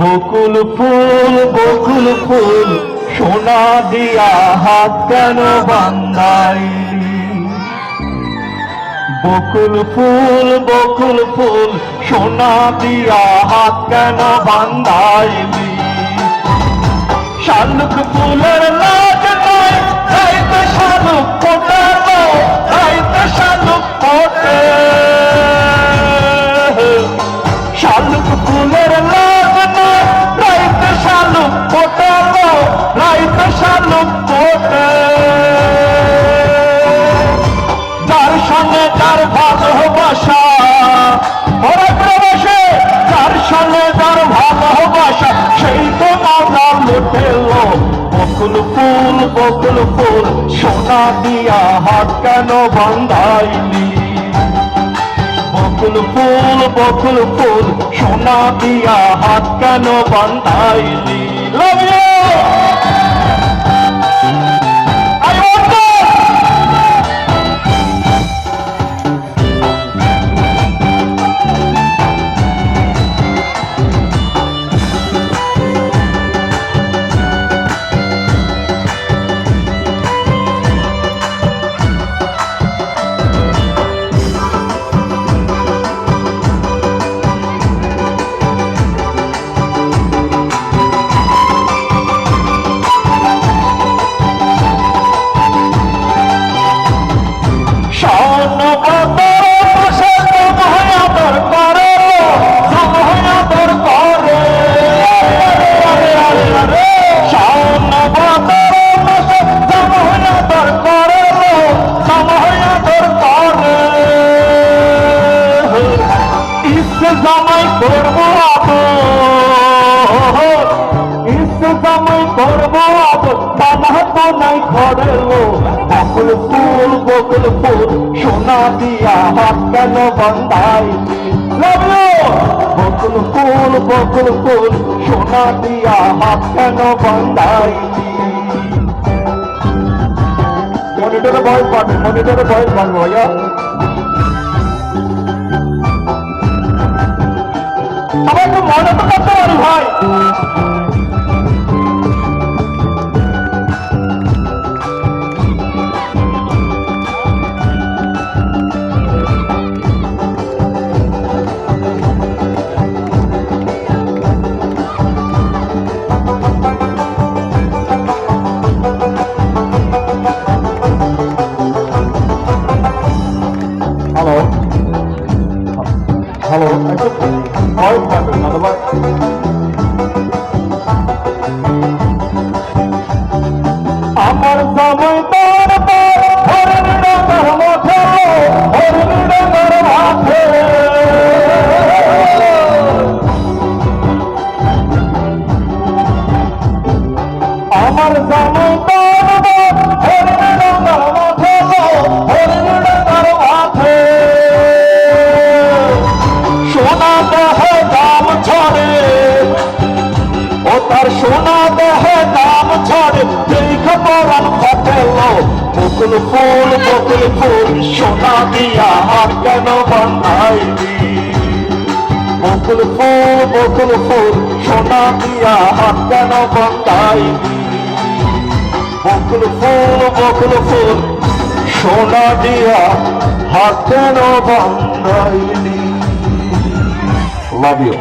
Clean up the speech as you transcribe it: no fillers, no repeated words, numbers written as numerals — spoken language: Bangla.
বকুল ফুল সোনা দিয়া হাত কেন বান্ধাইলি? বকুল ফুল সোনা দিয়া হাত কেন বান্ধাইলি? শালুক ফুলের লাজ নয়, রাইতে শালুক ফোটালো, রাইতে শালুক ফোটে। শালুক ফুলের লাজ নয়, রাইতে শালুক ফোটালো, রাইতে শালুক ফোটে। যার সঙ্গে যার ভালোবাসা ওরা প্রবাসে, যার সঙ্গে যার ভালোবাসা সেই তো মজা লুটেলো। বকুল ফুল সোনা দিয়া হাত কেন বান্ধাইলি? বকুল ফুল সোনা দিয়া হাত কেন বান্ধাইলি? Love you. জামাই করবো বানাতো নাই ঘরেলো। বকুল ফুল সোনা দিয়া হাত কেন বান্ধাইলি? বকুল ফুল সোনা দিয়া হাত কেন বান্ধাইলি? মনিটরে ভয়েস পাবেন ভাইয়া। সবাই একটু মনে তো করতে পারি ভাই। হ্যালো ভয়েস পাবেন ধন্যবাদ। আমার সময় হরিণ ডাঙ্গার মাঠে, হরিণ ডাঙ্গার মাঠে। আমার সময় হরিণ ডাঙ্গার মাঠে, হরিণ ডাঙ্গার মাঠে। সোনা দেহে দাম ছড়ে, ও তার সোনা দেহে দাম ছড়ে, দেখে পরাণ ফাটেলো। বকুল ফুল সোনা দিয়া হাত কেন বান্ধাইলি? বকুল ফুল সোনা দিয়া হাত কেন বান্ধাইলি? বকুল ফুল সোনা দিয়া হাত কেন বান্ধাইলি? Love you.